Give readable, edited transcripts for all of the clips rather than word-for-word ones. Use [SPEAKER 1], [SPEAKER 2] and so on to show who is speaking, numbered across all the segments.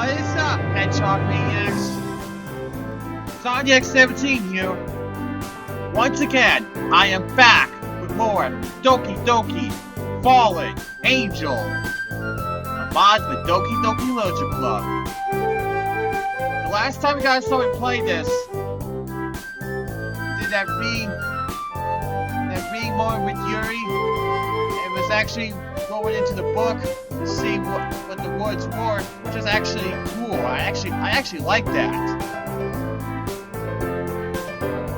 [SPEAKER 1] What is up, Hedgehog Maniacs? Sonic 17 here. Once again, I am back with more Doki Doki Fallen Angel. A mod with Doki Doki Literature Club. The last time you guys saw me play this, did that reading moment with Yuri. It was actually going into the book to see what the words were, which is actually cool. I actually like that.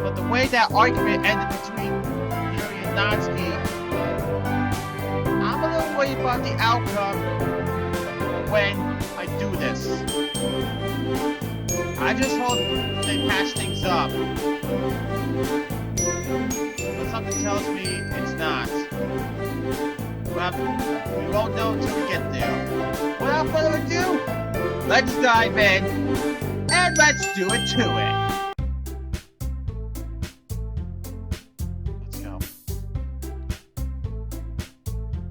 [SPEAKER 1] But the way that argument ended between Yuri and Natsuki, I'm a little worried about the outcome when I do this. I just hope they patch things up. But something tells me it's not. Well, we won't know until we get there. Without further ado, let's dive in, and let's do it to it. Let's go.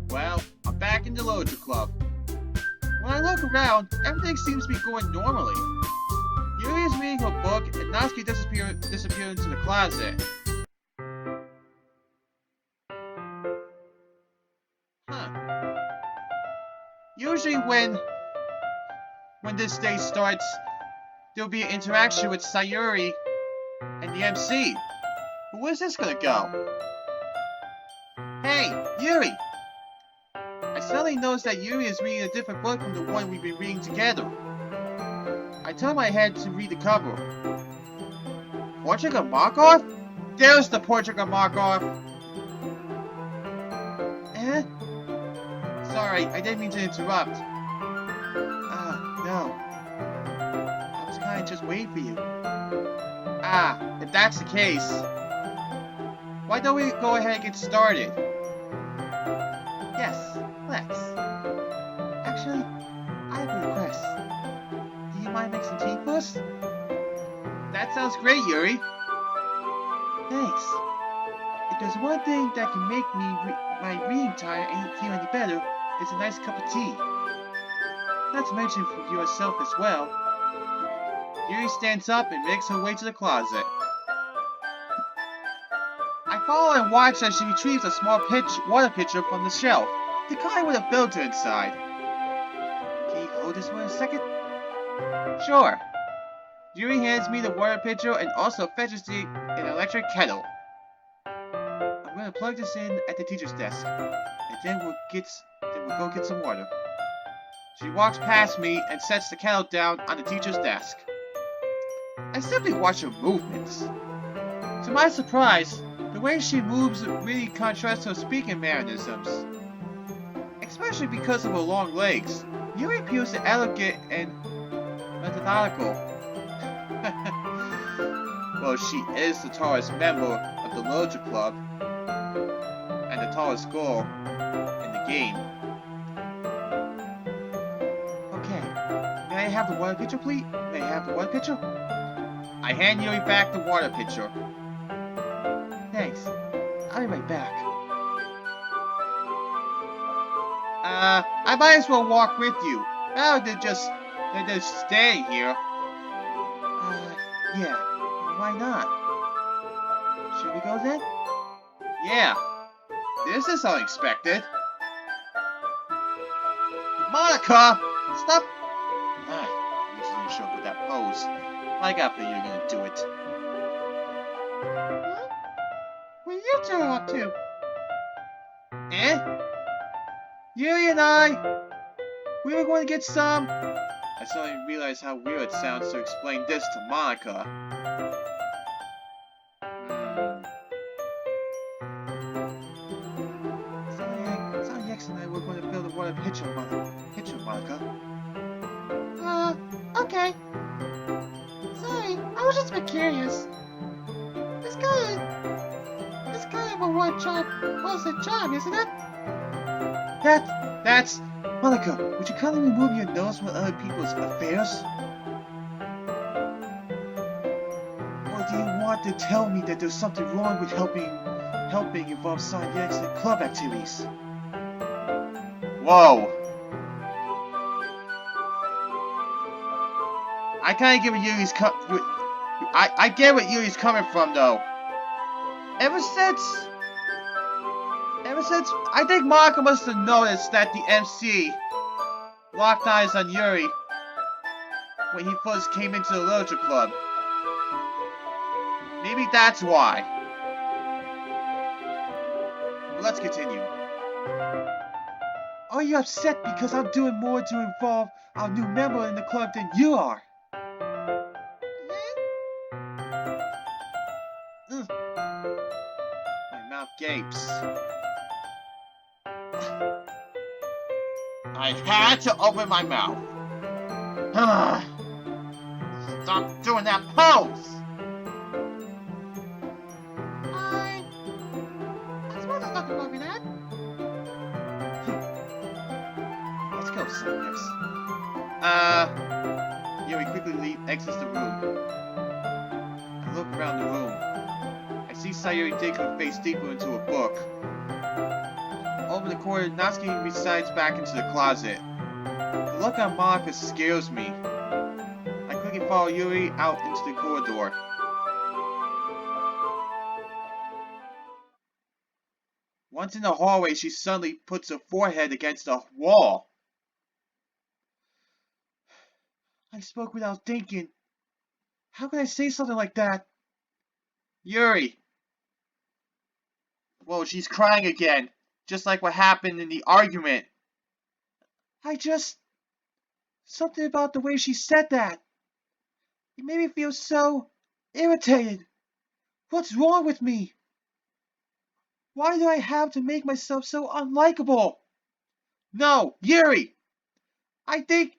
[SPEAKER 1] Well, I'm back in the Literature Club. When I look around, everything seems to be going normally. Yuri is reading her book, and Natsuki disappeared into the closet. Usually when this day starts, there'll be an interaction with Sayuri and the MC. But where's this gonna go? Hey, Yuri! I suddenly noticed that Yuri is reading a different book from the one we've been reading together. I turn my head to read the cover. Portrait of Markov? There's the portrait of Markov! Sorry, I didn't mean to interrupt. No. I was kinda just waiting for you. If that's the case, why don't we go ahead and get started? Yes, let's. Actually, I have a request. Do you mind making some tea for us? That sounds great, Yuri. Thanks. If there's one thing that can make my reading time feel any better, it's a nice cup of tea. Not to mention for yourself as well. Yuri stands up and makes her way to the closet. I follow and watch as she retrieves a small water pitcher from the shelf, the kind with a filter inside. Can you hold this for a second? Sure. Yuri hands me the water pitcher and also fetches an electric kettle. I'm going to plug this in at the teacher's desk, and then we'll go get some water. She walks past me and sets the kettle down on the teacher's desk. I simply watch her movements. To my surprise, the way she moves really contrasts her speaking mannerisms. Especially because of her long legs, Yuri appears elegant and methodical. Well, she is the tallest member of the Literature Club, and the tallest girl in the game. May I have the water pitcher, please? May I have the water pitcher? I hand Yuri back the water pitcher. Thanks. I'll be right back. I might as well walk with you, rather than just staying here. Yeah. Why not? Should we go then? Yeah. This is unexpected. Monica! Stop! Usually show up with that pose. I got that you're gonna do it. Huh? What are you two up to? Yuri and I! We were going to get some... I suddenly realized how weird it sounds to explain this to Monica. Sonny X and I were going to build a water pitcher, Monica. Okay. Sorry, I was just a bit curious. This kind of a one job was a job, isn't it? That's... Monica, would you kindly remove your nose from other people's affairs? Or do you want to tell me that there's something wrong with helping involve Sonic X in club activities? Whoa! I kinda get where I get where Yuri's coming from, though. Ever since I think Monica must have noticed that the MC locked eyes on Yuri when he first came into the literature club. Maybe that's why. But let's continue. Are you upset because I'm doing more to involve our new member in the club than you are? My mouth gapes. I had to open my mouth. Stop doing that pose! I suppose there's nothing wrong with that. Let's go, Sirius. Yuri quickly exits the room. I look around the room. I see Sayuri dig her face deeper into a book. Over the corner, Natsuki resides back into the closet. The look on Monica scares me. I quickly follow Yuri out into the corridor. Once in the hallway, she suddenly puts her forehead against the wall. I spoke without thinking. How could I say something like that? Yuri. Whoa, she's crying again. Just like what happened in the argument. Something about the way she said that. It made me feel so irritated. What's wrong with me? Why do I have to make myself so unlikable? No, Yuri! I think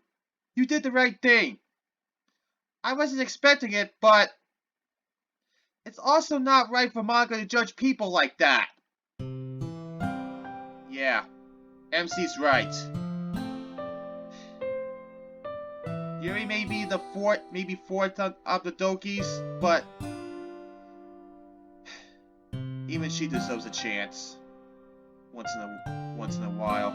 [SPEAKER 1] you did the right thing. I wasn't expecting it, but it's also not right for Monica to judge people like that. Yeah, MC's right. Yuri may be the fourth of the Dokis, but even she deserves a chance. Once in a while.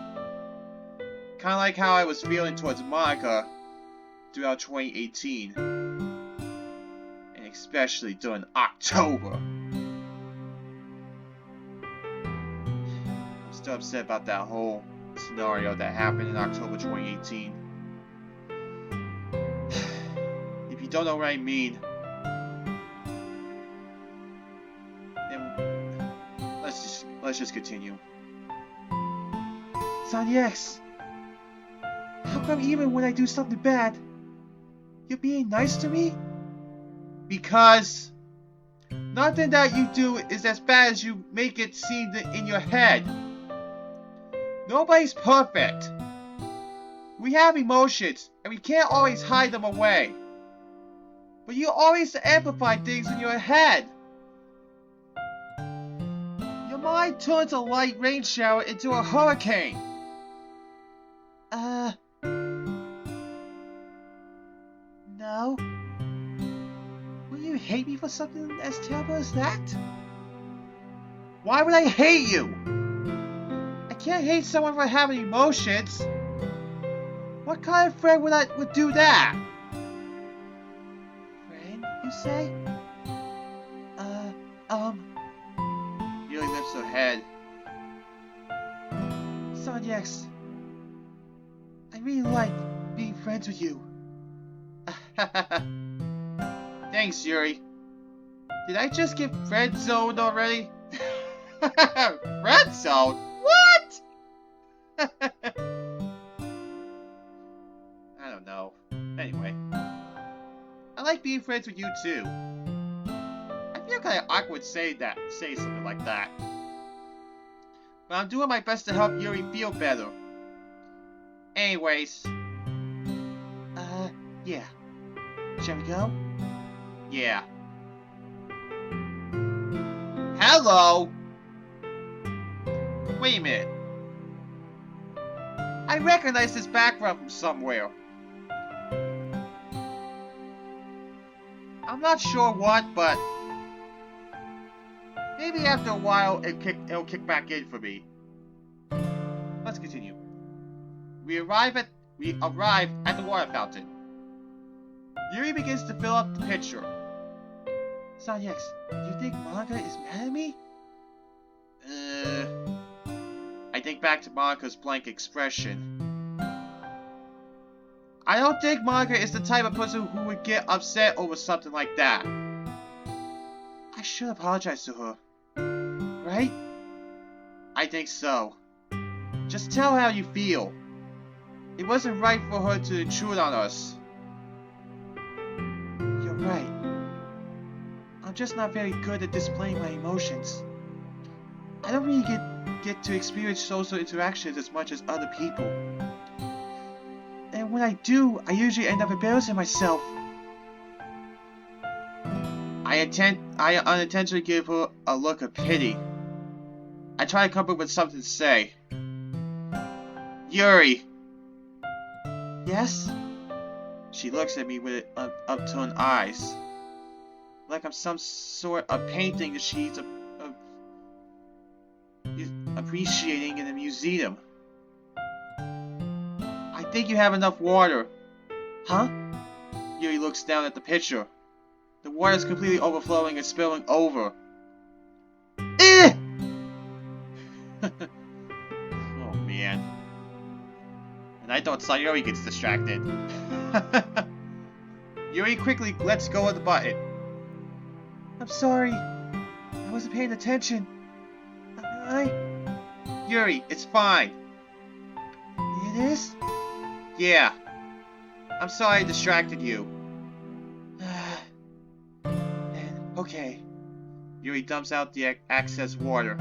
[SPEAKER 1] Kinda like how I was feeling towards Monica throughout 2018. And especially during October. I'm still upset about that whole scenario that happened in October 2018. If you don't know what I mean, then let's just continue. Sanyex, how come even when I do something bad, you're being nice to me? Because nothing that you do is as bad as you make it seem in your head. Nobody's perfect. We have emotions, and we can't always hide them away. But you always amplify things in your head. Your mind turns a light rain shower into a hurricane. No. Will you hate me for something as terrible as that? Why would I hate you? I can't hate someone for having emotions. What kind of friend would do that? Friend, you say? Yuri lifts her head. Sanyex, I really like being friends with you. Thanks, Yuri. Did I just get friend zoned already? Friend zoned? What? I don't know. Anyway, I like being friends with you too. I feel kind of awkward saying something like that. But I'm doing my best to help Yuri feel better. Anyways, yeah. Shall we go? Yeah. Hello! Wait a minute. I recognize this background from somewhere. I'm not sure what, but maybe after a while it'll kick back in for me. Let's continue. We arrive at the water fountain. Yuri begins to fill up the pitcher. Son X, do you think Monica is mad at me? I think back to Monica's blank expression. I don't think Monica is the type of person who would get upset over something like that. I should apologize to her. Right? I think so. Just tell her how you feel. It wasn't right for her to intrude on us. You're right. I'm just not very good at displaying my emotions. I don't really get to experience social interactions as much as other people. And when I do, I usually end up embarrassing myself. I unintentionally give her a look of pity. I try to come up with something to say. Yuri! Yes? She looks at me with upturned eyes. Like I'm some sort of painting that she's appreciating in a museum. I think you have enough water. Huh? Yuri looks down at the pitcher. The water is completely overflowing and spilling over. Eh! Oh man. And I thought Sayuri gets distracted. Yuri quickly lets go of the button. I'm sorry. I wasn't paying attention. Yuri, it's fine. It is? Yeah. I'm sorry I distracted you. Okay. Yuri dumps out the excess water.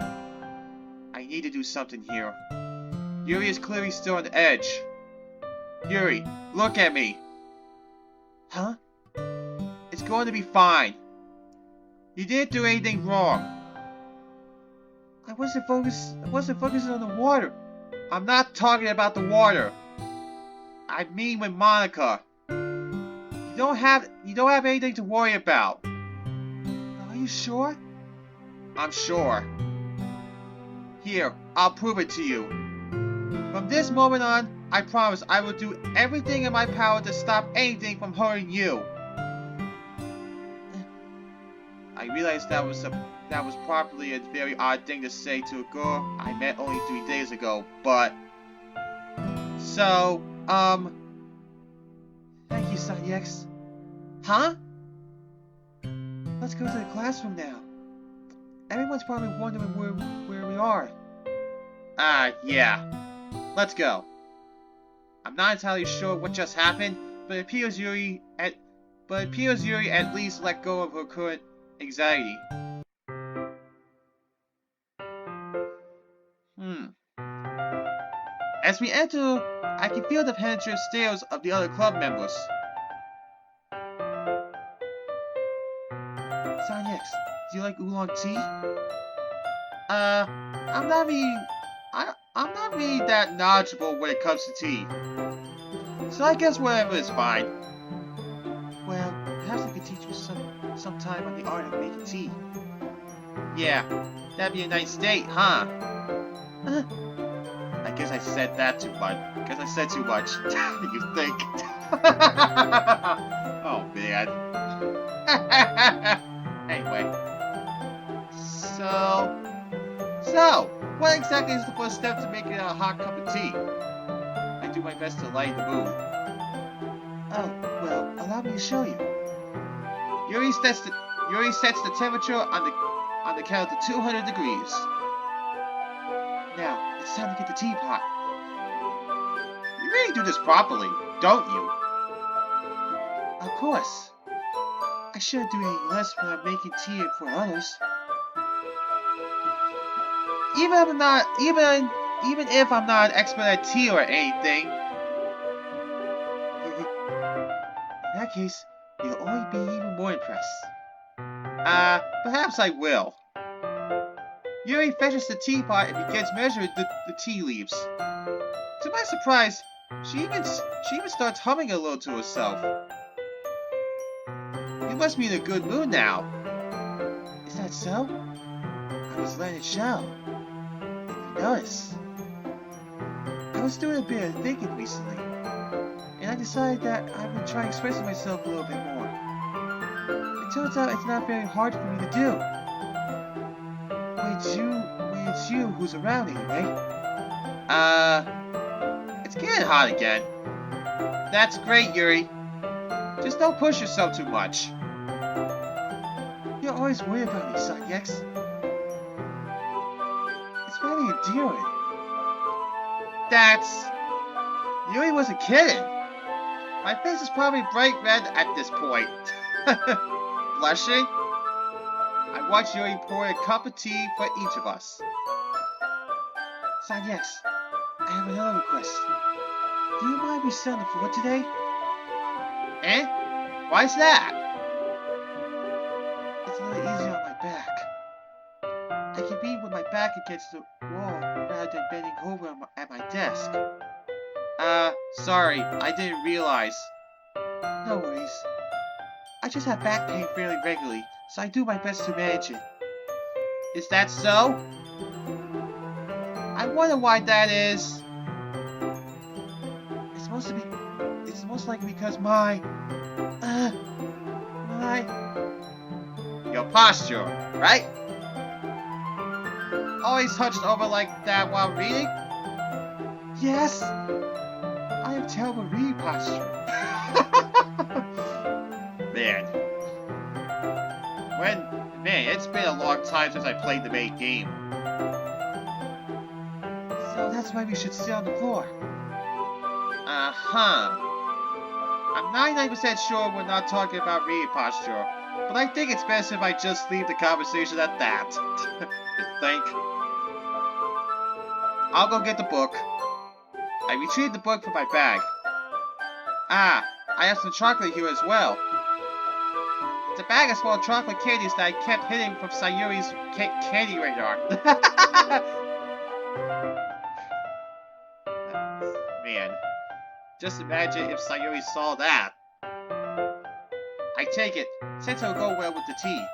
[SPEAKER 1] I need to do something here. Yuri is clearly still on the edge. Yuri, look at me. Huh? It's going to be fine. You didn't do anything wrong. I wasn't focusing on the water. I'm not talking about the water. I mean with Monica. You don't have anything to worry about. Are you sure? I'm sure. Here, I'll prove it to you. From this moment on, I promise I will do everything in my power to stop anything from hurting you. I realized that was probably a very odd thing to say to a girl I met only 3 days ago, but... So, Thank you, Son X. Huh? Let's go to the classroom now. Everyone's probably wondering where we are. Yeah. Let's go. I'm not entirely sure what just happened, but it appears Yuri at least let go of her current anxiety. As we enter, I can feel the penetrative stares of the other club members. Son X, do you like oolong tea? I'm not really that knowledgeable when it comes to tea. So I guess whatever is fine. Well, perhaps I could teach you some time on the art of making tea. Yeah, that'd be a nice date, huh? I guess I said that too much. Because I said too much. You think? Oh man. Anyway. So, what exactly is the first step to making a hot cup of tea? I do my best to lighten the mood. Oh, well, allow me to show you. Yuri sets the temperature on the kettle to 200 degrees. Now, it's time to get the teapot. You really do this properly, don't you? Of course. I shouldn't do any less when I'm making tea for others. Even if I'm not an expert at tea or anything. In that case, you'll only be even more impressed. Perhaps I will. Yuri fetches the teapot and begins measuring the tea leaves. To my surprise, she even starts humming a little to herself. You must be in a good mood now. Is that so? I was letting it show. If you notice. I was doing a bit of thinking recently, and and I decided that I would try expressing myself a little bit more. It turns out it's not very hard for me to do. When it's you who's around anyway. It's getting hot again. That's great, Yuri. Just don't push yourself too much. You're always worried about me, Sayex. It's very endearing. Yuri wasn't kidding. My face is probably bright red at this point. Blushing? I watched Yuri pour a cup of tea for each of us. Sayex, I have another request. Do you mind me sitting on the floor today? Eh? Why's that? It's a little easier on my back. I can be with my back against the wall rather than bending over at my desk. Sorry, I didn't realize. No worries. I just have back pain fairly regularly, so I do my best to manage it. Is that so? I wonder why that is. It's most likely because your posture, right? Always hunched over like that while reading? Yes! I have terrible reading posture. Man, it's been a long time since I played the main game. So that's why we should sit on the floor. Uh-huh. I'm 99% sure we're not talking about reading posture, but I think it's best if I just leave the conversation at that. You think? I'll go get the book. I retrieved the book from my bag. I have some chocolate here as well. It's a bag of small chocolate candies that I kept hidden from Sayuri's candy radar. Man, just imagine if Sayuri saw that. I take it, since it'll go well with the tea.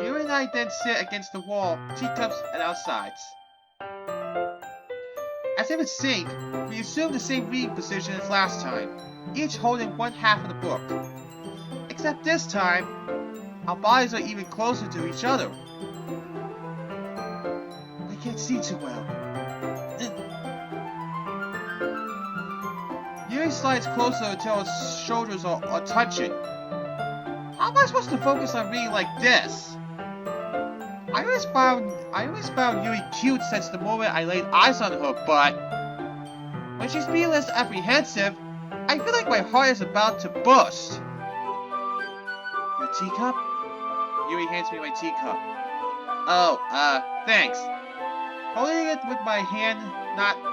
[SPEAKER 1] Yuri and I then sit against the wall, teacups at our sides. As if in sync, we assume the same reading position as last time, each holding one half of the book. Except this time, our bodies are even closer to each other. I can't see too well. Yuri slides closer until his shoulders are touching. How am I supposed to focus on reading like this? I always found Yuri cute since the moment I laid eyes on her, but when she's being less apprehensive, I feel like my heart is about to burst. Your teacup? Yuri hands me my teacup. Oh, thanks. Holding it with my hand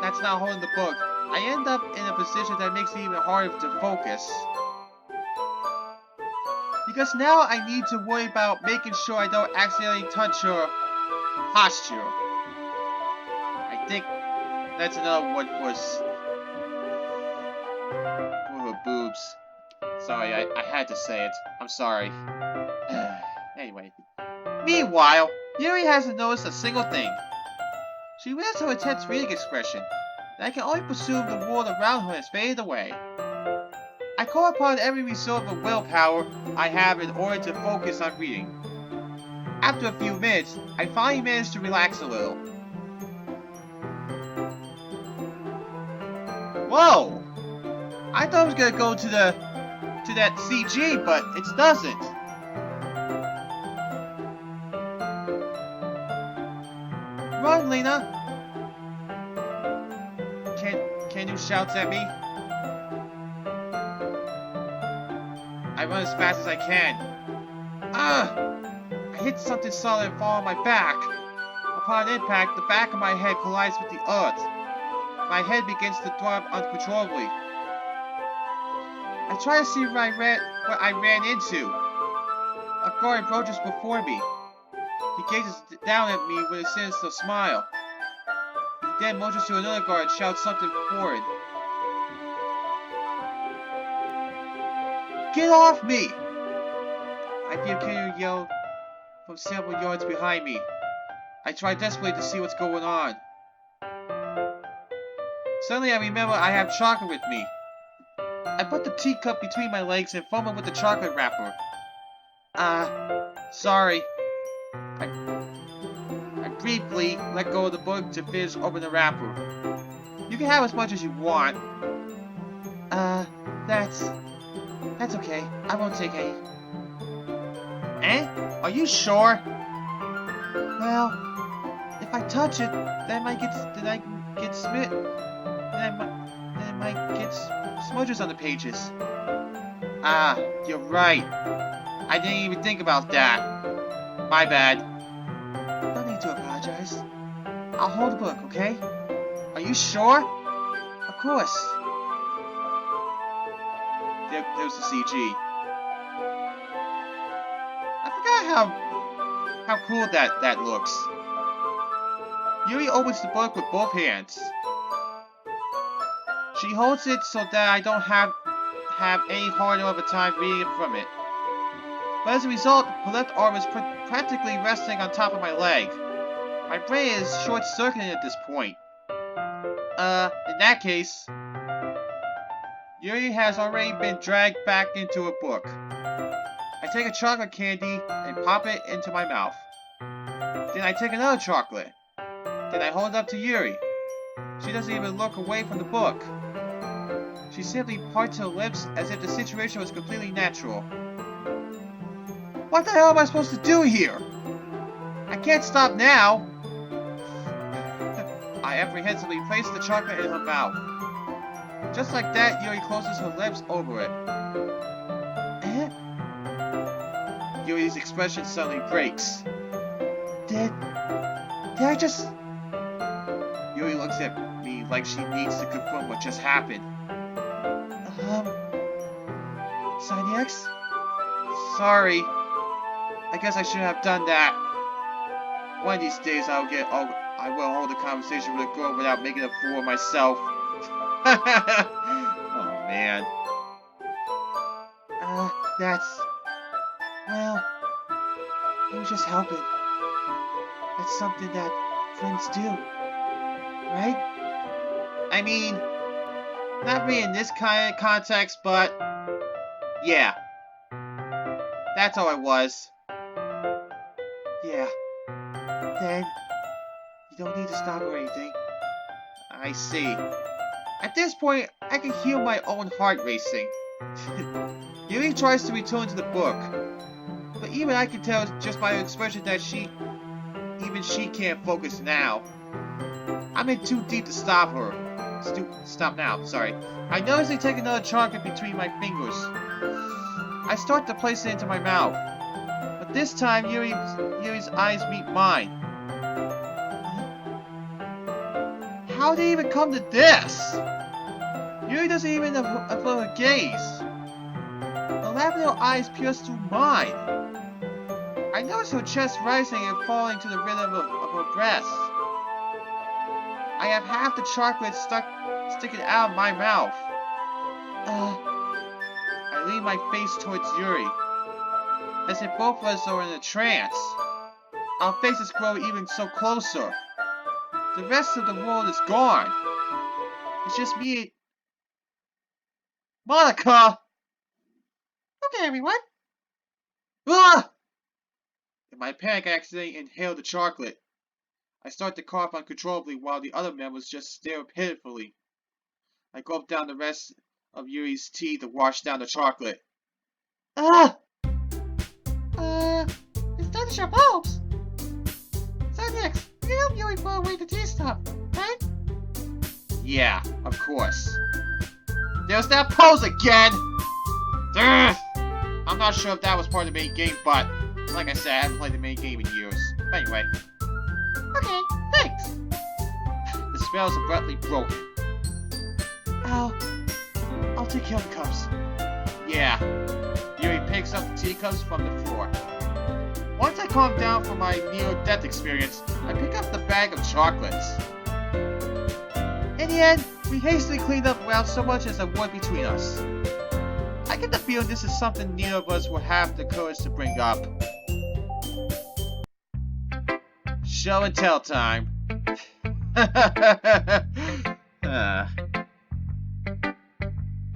[SPEAKER 1] that's not holding the book, I end up in a position that makes it even harder to focus. Because now I need to worry about making sure I don't accidentally touch her posture. I think that's another word for her boobs. Sorry, I had to say it. I'm sorry. Anyway. Meanwhile, Yuri hasn't noticed a single thing. She wears her intense reading expression, and I can only presume the world around her has faded away. I call upon every reserve of willpower I have in order to focus on reading. After a few minutes, I finally manage to relax a little. Whoa! I thought I was gonna go to that CG, but it doesn't. Run, Lena! Can you shout at me? I run as fast as I can. I hit something solid and fall on my back. Upon impact, the back of my head collides with the earth. My head begins to throb uncontrollably. I try to see what I ran into. A guard approaches before me. He gazes down at me with a sinister smile. He then motions to another guard and shouts something forward. Get off me! I hear Kenny yell from several yards behind me. I try desperately to see what's going on. Suddenly I remember I have chocolate with me. put the teacup between my legs and foam it with the chocolate wrapper. Sorry. I briefly let go of the book to finish open the wrapper. You can have as much as you want. That's okay. I won't take any. Eh? Are you sure? Well, if I touch it, then I get smudges on the pages. You're right. I didn't even think about that. My bad. No need to apologize. I'll hold the book, okay? Are you sure? Of course. There's the CG. I forgot how cool that looks. Yuri opens the book with both hands. She holds it so that I don't have any harder of a time reading it from it. But as a result, her left arm is practically resting on top of my leg. My brain is short-circuiting at this point. In that case, Yuri has already been dragged back into a book. I take a chocolate candy and pop it into my mouth. Then I take another chocolate. Then I hold it up to Yuri. She doesn't even look away from the book. She simply parts her lips as if the situation was completely natural. What the hell am I supposed to do here? I can't stop now. I apprehensively place the chocolate in her mouth. Just like that, Yuri closes her lips over it. Yuri's expression suddenly breaks. Did I just... Yuri looks at me like she needs to confirm what just happened. Signex? Sorry. I guess I shouldn't have done that. One of these days I will hold a conversation with a girl without making a fool of myself. Oh man. Well, I was just helping. That's something that friends do, right? I mean, not really in this kind of context, but yeah. That's all it was. Yeah. Then, you don't need to stop or anything. I see. At this point, I can hear my own heart racing. Yuri tries to return to the book, but even I can tell just by her expression that even she can't focus now. I'm in too deep to stop her. Stop now, sorry. I notice I take another chocolate between my fingers. I start to place it into my mouth, but this time Yuri's eyes meet mine. How did it even come to this? Yuri doesn't even avert her gaze. The lavender eyes pierce through mine. I notice her chest rising and falling to the rhythm of her breath. I have half the chocolate sticking out of my mouth. I lean my face towards Yuri, as if both of us are in a trance. Our faces grow even so closer. The rest of the world is gone. It's just me. Monica! Okay, everyone. Ah! In my panic, I accidentally inhaled the chocolate. I start to cough uncontrollably while the other members just stare pitifully. I gulp down the rest of Yuri's tea to wash down the chocolate.
[SPEAKER 2] It's time to shop bulbs. So next, you can help Yuri put away the tea stuff, right?
[SPEAKER 1] Yeah, of course. There's that pose again! Ugh. I'm not sure if that was part of the main game, but like I said, I haven't played the main game in years. But anyway.
[SPEAKER 2] Okay, thanks.
[SPEAKER 1] The spell is abruptly broken. I'll take care of the cups. Yeah. Yuri picks up the teacups from the floor. Once I calm down from my near-death experience, I pick up the bag of chocolates. In the end, we hastily cleaned up around so much as a wood between us. I get the feeling this is something neither of us will have the courage to bring up. Show and tell time.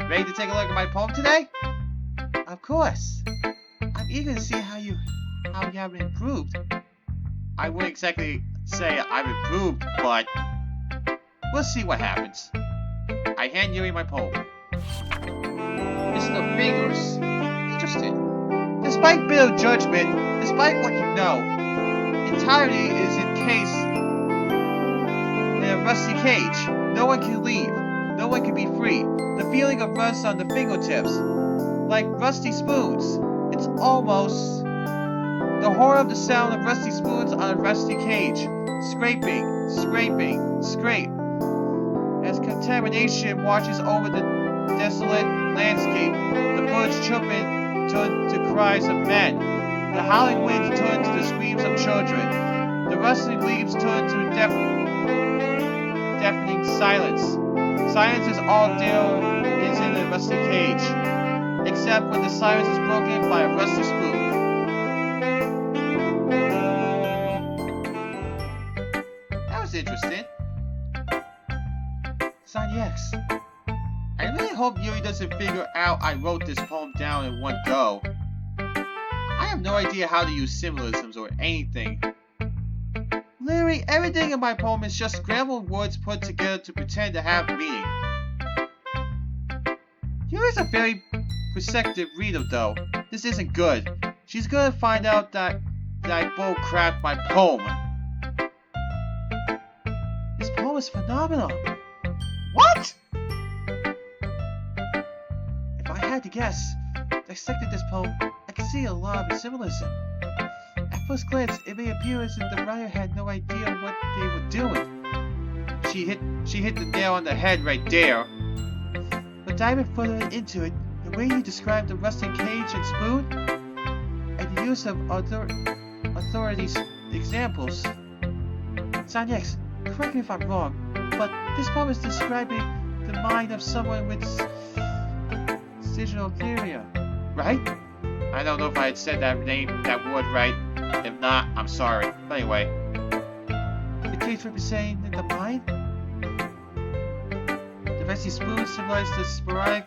[SPEAKER 1] Ready to take a look at my poem today? Of course. I'm eager to see how you have improved. I wouldn't exactly say I've improved, but we'll see what happens. I hand Yuri my poem. It's the fingers. Interesting. Despite bitter judgment, despite what you know, entirety is encased in a rusty cage. No one can leave. No one can be free. The feeling of rust on the fingertips, like rusty spoons. It's almost the horror of the sound of rusty spoons on a rusty cage. Scraping, scraping, scrape. As contamination washes over the desolate landscape, the birds chirping turn to cries of men. The howling winds turn to the screams of children. The rustling leaves turn to deafening silence. Silence is all there is in a rusty cage, except when the silence is broken by a rusty spoon. That was interesting. Sonny X. I really hope Yuri doesn't figure out I wrote this poem down in one go. I have no idea how to use symbolisms or anything. Literally everything in my poem is just scrambled words put together to pretend to have meaning. Yuri's a very perceptive reader though. This isn't good. She's gonna find out that I bull-crapped my poem. This poem is phenomenal. What? If I had to guess, dissecting this poem, I can see a lot of symbolism. At first glance, it may appear as if the writer had no idea what they were doing. She hit the nail on the head right there. But diving further into it, the way you describe the rusting cage and spoon, and the use of other authorities' examples. Sanyex, correct me if I'm wrong, but this poem is describing the mind of someone with schizophrenia, right? I don't know if I had said that word right. If not, I'm sorry. But anyway. The cage representing the mind? The rusty spoon symbolizes the sporadic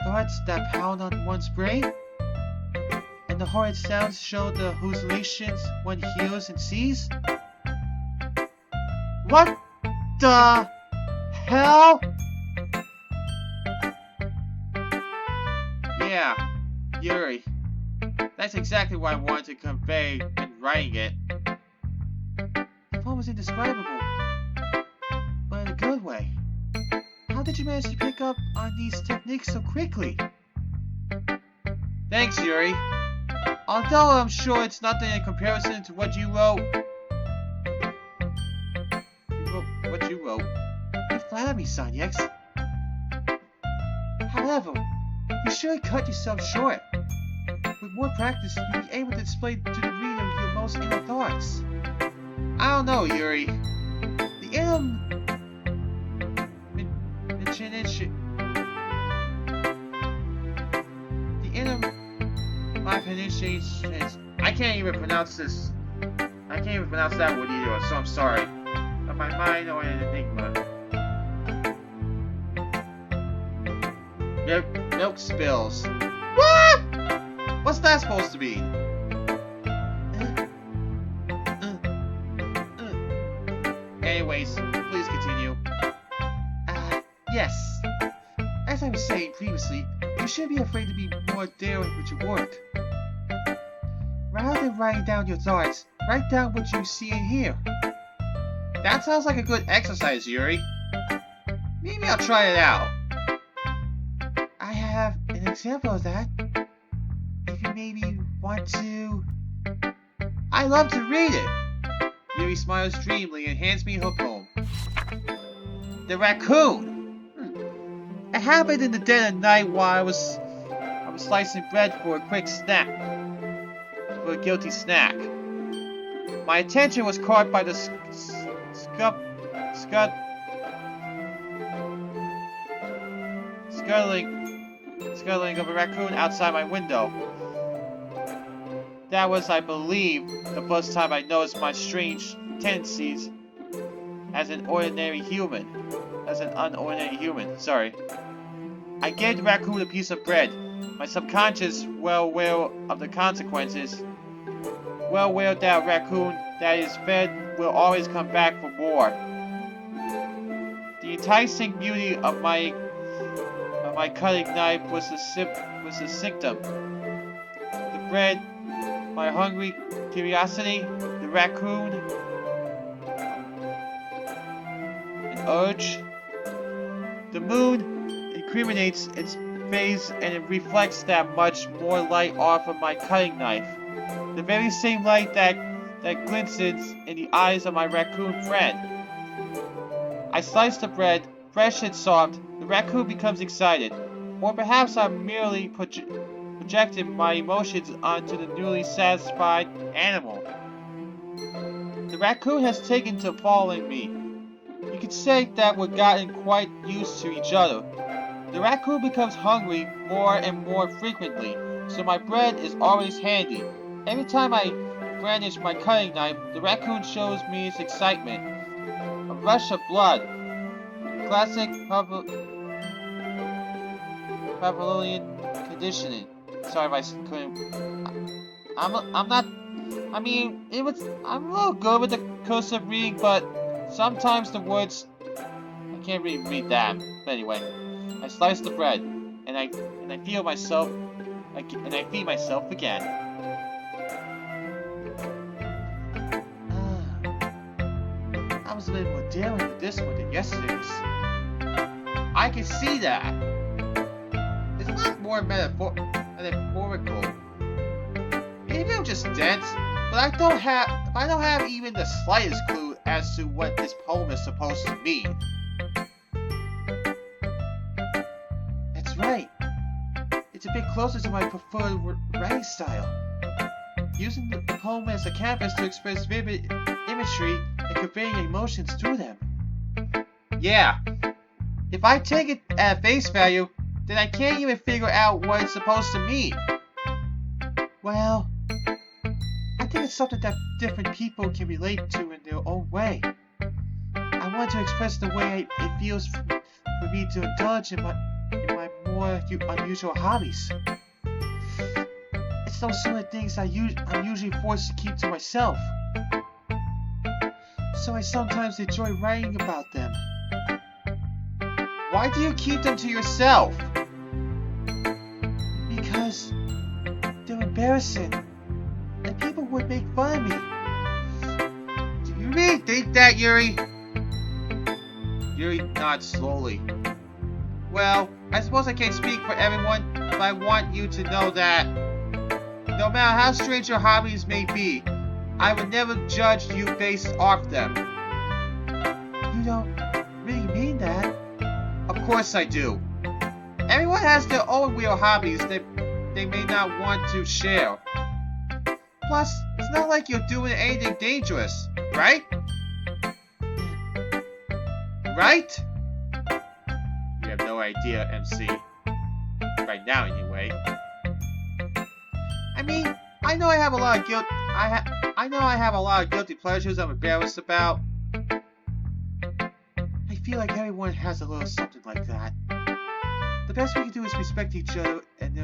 [SPEAKER 1] thoughts that pound on one's brain? And the horrid sounds show the hallucinations one hears and sees? What the hell? Yeah, Yuri. That's exactly what I wanted to convey in writing it. The poem was indescribable, but in a good way. How did you manage to pick up on these techniques so quickly? Thanks, Yuri. Although I'm sure it's nothing in comparison to what you wrote. You flatter me, Sanyex. However, you should cut yourself short. With more practice, you'll be able to display to the reader your most inner thoughts. I don't know, Yuri. The inner machinations. I can't even pronounce this. I can't even pronounce that word either, so I'm sorry. Of my mind or an enigma. Milk spills. What? What's that supposed to be? Anyways, please continue. Yes. As I was saying previously, you shouldn't be afraid to be more daring with your work. Rather than writing down your thoughts, write down what you see and hear. That sounds like a good exercise, Yuri. Maybe I'll try it out. I have an example of that. If you maybe want to... I love to read it! Yuri smiles dreamily and hands me her poem. The Raccoon! It happened in the dead of night while I was slicing bread for a quick snack. For a guilty snack. My attention was caught by the scuttling of a raccoon outside my window. That was, I believe, the first time I noticed my strange tendencies as an unordinary human. Sorry. I gave the raccoon a piece of bread. My subconscious, well aware of the consequences. Well aware that a raccoon that is fed will always come back for more. The enticing beauty of my cutting knife was the symptom. The bread, my hungry curiosity, the raccoon, an urge. The moon incriminates its face and it reflects that much more light off of my cutting knife. The very same light that glistens in the eyes of my raccoon friend. I slice the bread, fresh and soft. The raccoon becomes excited. Or perhaps I'm merely projecting my emotions onto the newly satisfied animal. The raccoon has taken to following me. You could say that we've gotten quite used to each other. The raccoon becomes hungry more and more frequently, so my bread is always handy. Every time I brandish my cutting knife, the raccoon shows me its excitement. A rush of blood. Classic Pavlovian conditioning. Sorry if I couldn't. I'm not. I mean, I'm a little good with the cursive reading, but sometimes the words I can't really read that. But anyway, I slice the bread, and I feel myself, and I feed myself again. I was a little more daring with this one than yesterday's. I can see that. It's a lot more metaphorical. Maybe I'm just dense, but I don't have even the slightest clue as to what this poem is supposed to mean. That's right. It's a bit closer to my preferred writing style. Using the poem as a canvas to express vivid imagery and conveying emotions through them. Yeah. If I take it at face value, then I can't even figure out what it's supposed to mean. Well, I think it's something that different people can relate to in their own way. I want to express the way it feels for me to indulge in my more unusual hobbies. It's those sort of things I'm usually forced to keep to myself. So I sometimes enjoy writing about them. Why do you keep them to yourself? Because they're embarrassing, and people would make fun of me. Do you really think that, Yuri? Yuri nods slowly. Well, I suppose I can't speak for everyone, but I want you to know that no matter how strange your hobbies may be, I would never judge you based off them. You don't really mean that? Of course I do. Everyone has their own weird hobbies that they may not want to share. Plus, it's not like you're doing anything dangerous, right? Right? You have no idea, MC. Right now, anyway. I mean, I know I have a lot of guilt. I know I have a lot of guilty pleasures I'm embarrassed about. I feel like everyone has a little something like that. The best we can do is respect each other and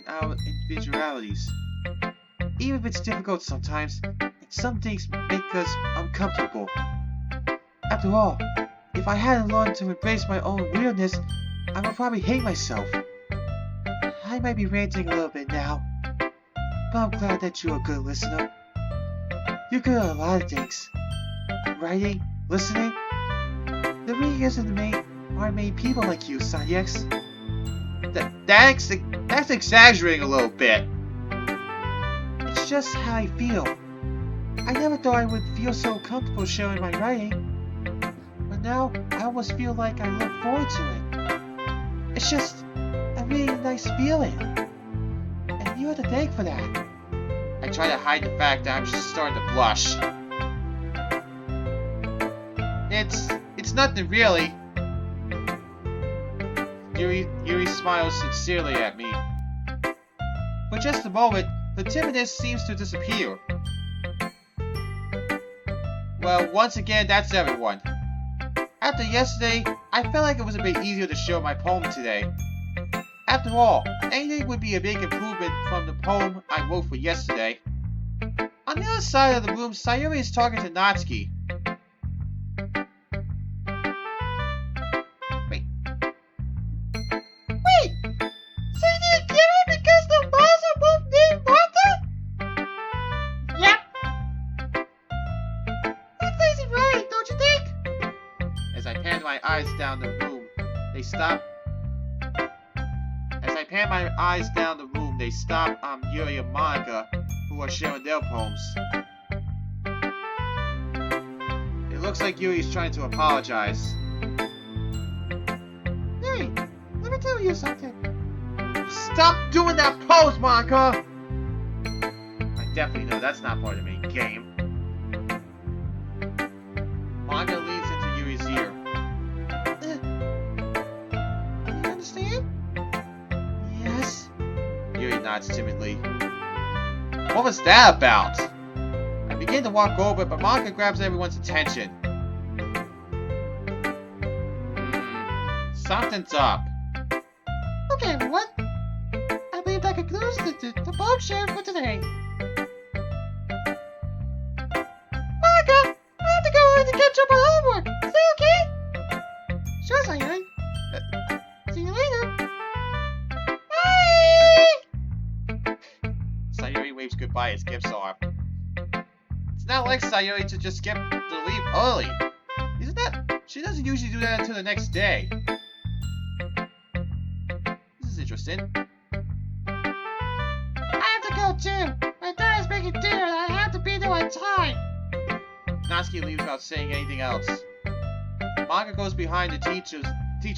[SPEAKER 1] our individualities. Even if it's difficult sometimes, and some things make us uncomfortable. After all, if I hadn't learned to embrace my own weirdness, I would probably hate myself. I might be ranting a little bit now, but I'm glad that you're a good listener. You're good at a lot of things. Writing, listening. There really isn't many people like you, Sanyex. That's exaggerating a little bit. It's just how I feel. I never thought I would feel so comfortable sharing my writing. But now, I almost feel like I look forward to it. It's just a really nice feeling. And you're to thank for that. I try to hide the fact that I'm just starting to blush. It's nothing really. Yuri smiles sincerely at me. For just a moment, the timidness seems to disappear. Well, once again, that's everyone. After yesterday, I felt like it was a bit easier to show my poem today. After all, anything would be a big improvement from the poem I wrote for yesterday. On the other side of the room, Sayuri is talking to Natsuki.
[SPEAKER 2] Wait! So you didn't get it because the balls are both named Martha? Yep. That's lazy writing, don't you think?
[SPEAKER 1] As I pan my eyes down the room, they stop. As I pan my eyes down the room, they stop Yuri and Monica, who are sharing their poems. It looks like Yuri's trying to apologize.
[SPEAKER 2] Hey, let me tell you something.
[SPEAKER 1] Stop doing that pose, Monica! I definitely know that's not part of the main game. Monica leans into Yuri's ear.
[SPEAKER 2] You understand?
[SPEAKER 1] Yes. Yuri nods timidly. What was that about? I begin to walk over, but Monica grabs everyone's attention. Something's up.
[SPEAKER 2] Okay, everyone. I believe that concludes the poem share for today. Monica, I have to go in to catch up on homework. Is that okay? Sure, Sayuri. See you later. Bye!
[SPEAKER 1] Sayuri waves goodbye as skips off. It's not like Sayuri to just skip to leave early. Isn't that? She doesn't usually do that until the next day. This is interesting.
[SPEAKER 2] I have to go too. My dad is making dinner and I have to be there on time.
[SPEAKER 1] Natsuki leaves without saying anything else. Monica goes behind the teacher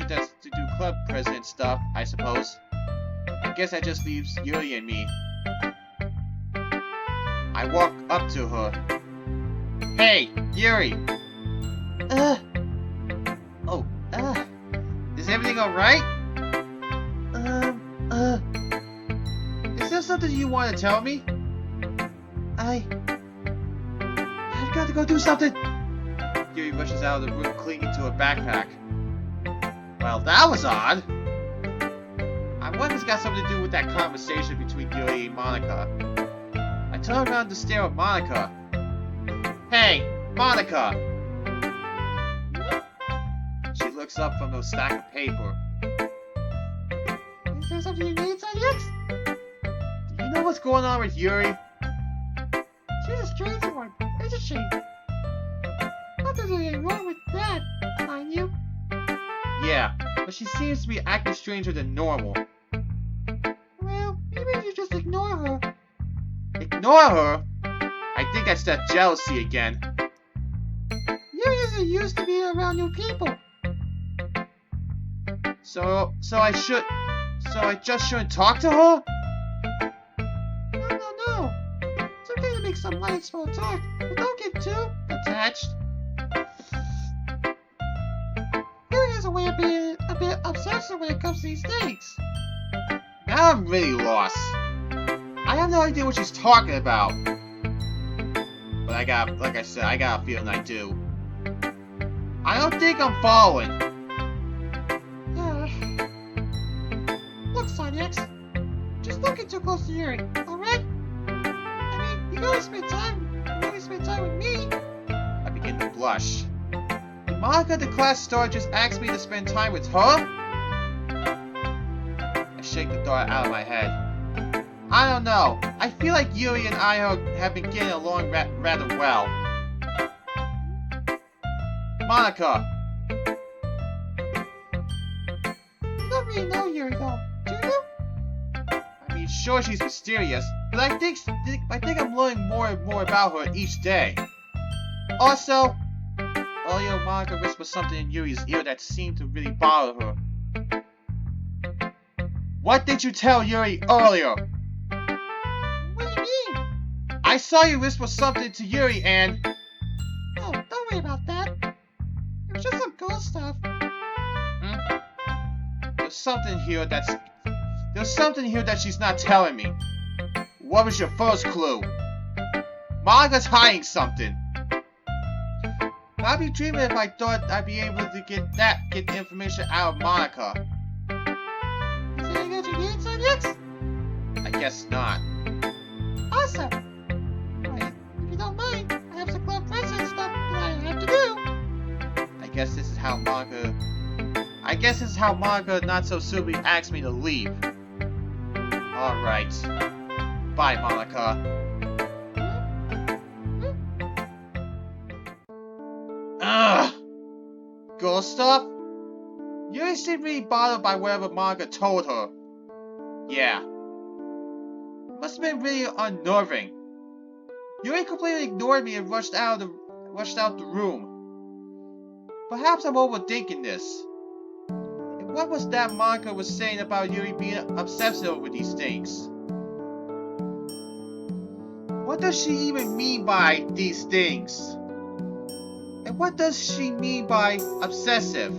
[SPEAKER 1] desk to do club president stuff, I suppose. I guess that just leaves Yuri and me. I walk up to her. Hey, Yuri! Is everything alright? Is there something you want to tell me? I've got to go do something! Yuri rushes out of the room clinging to her backpack. Well, that was odd. I wonder if it's got something to do with that conversation between Yuri and Monica. I turn around to stare at Monica. Hey, Monica! She looks up from her stack of paper.
[SPEAKER 2] Is there something you need, Sayuri?
[SPEAKER 1] Do you know what's going on with Yuri?
[SPEAKER 2] She's a strange one, isn't she? Nothing's really wrong with that, mind you.
[SPEAKER 1] Yeah, but she seems to be acting stranger than normal.
[SPEAKER 2] Well, maybe you just ignore her.
[SPEAKER 1] Ignore her? I think that's that jealousy again.
[SPEAKER 2] Yuri isn't used to being around new people.
[SPEAKER 1] So I just shouldn't talk to her?
[SPEAKER 2] No. It's okay to make some light small talk, but don't get too attached. Yuri has a way of being a bit obsessive when it comes to these things.
[SPEAKER 1] Now I'm really lost. I have no idea what she's talking about. But like I said, I got a feeling I do. I don't think I'm following.
[SPEAKER 2] Look, Sonics, just don't get too close to Yuri, alright? I mean, you always spend time with me.
[SPEAKER 1] I begin to blush. Did Monica, the class star, just ask me to spend time with her? I shake the thought out of my head. I don't know. I feel like Yuri and I have been getting along rather well. Monica!
[SPEAKER 2] You don't really know Yuri, though, do you?
[SPEAKER 1] I mean, sure she's mysterious, but I think I'm learning more and more about her each day. Also, earlier Monica whispered something in Yuri's ear that seemed to really bother her. What did you tell Yuri earlier?
[SPEAKER 2] What do you mean?
[SPEAKER 1] I saw you whisper something to Yuri and...
[SPEAKER 2] Oh, don't worry about that. It was just some cool stuff.
[SPEAKER 1] There's something here that she's not telling me. What was your first clue? Monica's hiding something. I'd be dreaming if I thought I'd be able to get the information out of Monica.
[SPEAKER 2] Saying
[SPEAKER 1] guess not.
[SPEAKER 2] Awesome. Alright, if you don't mind, I have some club president stuff that I have to do.
[SPEAKER 1] I guess this is how Monica not so soon asked me to leave. Alright. Bye, Monica. Ugh! Girl stuff? Yuri seemed really bothered by whatever Monica told her. Yeah. It must have been really unnerving. Yuri completely ignored me and rushed out the room. Perhaps I'm overthinking this. And what was that Monica was saying about Yuri being obsessive over these things? What does she even mean by these things? And what does she mean by obsessive?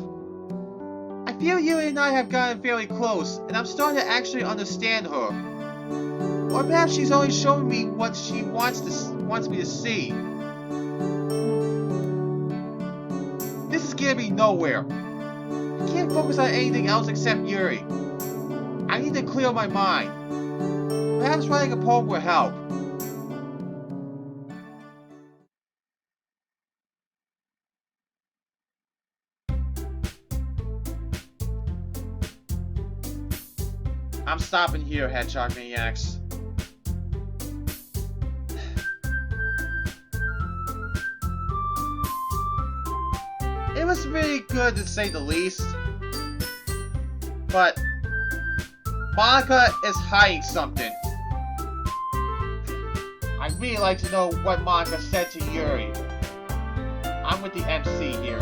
[SPEAKER 1] I feel Yuri and I have gotten fairly close, and I'm starting to actually understand her. Or perhaps she's only showing me what she wants me to see. This is getting me nowhere. I can't focus on anything else except Yuri. I need to clear my mind. Perhaps writing a poem will help. I'm stopping here, Hedgehog Maniacs. It was really good to say the least. But Monica is hiding something. I'd really like to know what Monica said to Yuri. I'm with the MC here.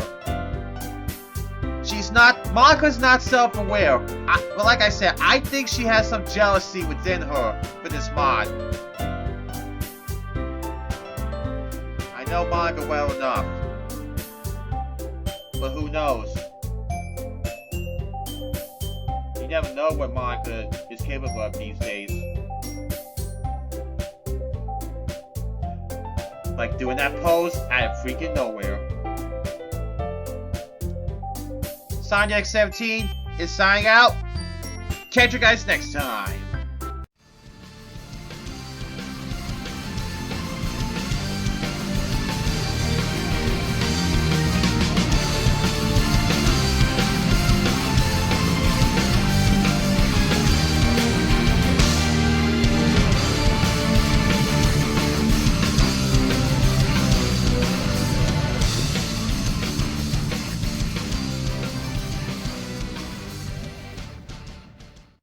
[SPEAKER 1] Monica's not self-aware. But like I said, I think she has some jealousy within her for this mod. I know Monica well enough. But who knows? You never know what Monica is capable of these days. Like doing that pose out of freaking nowhere. Sonic 17 is signing out. Catch you guys next time.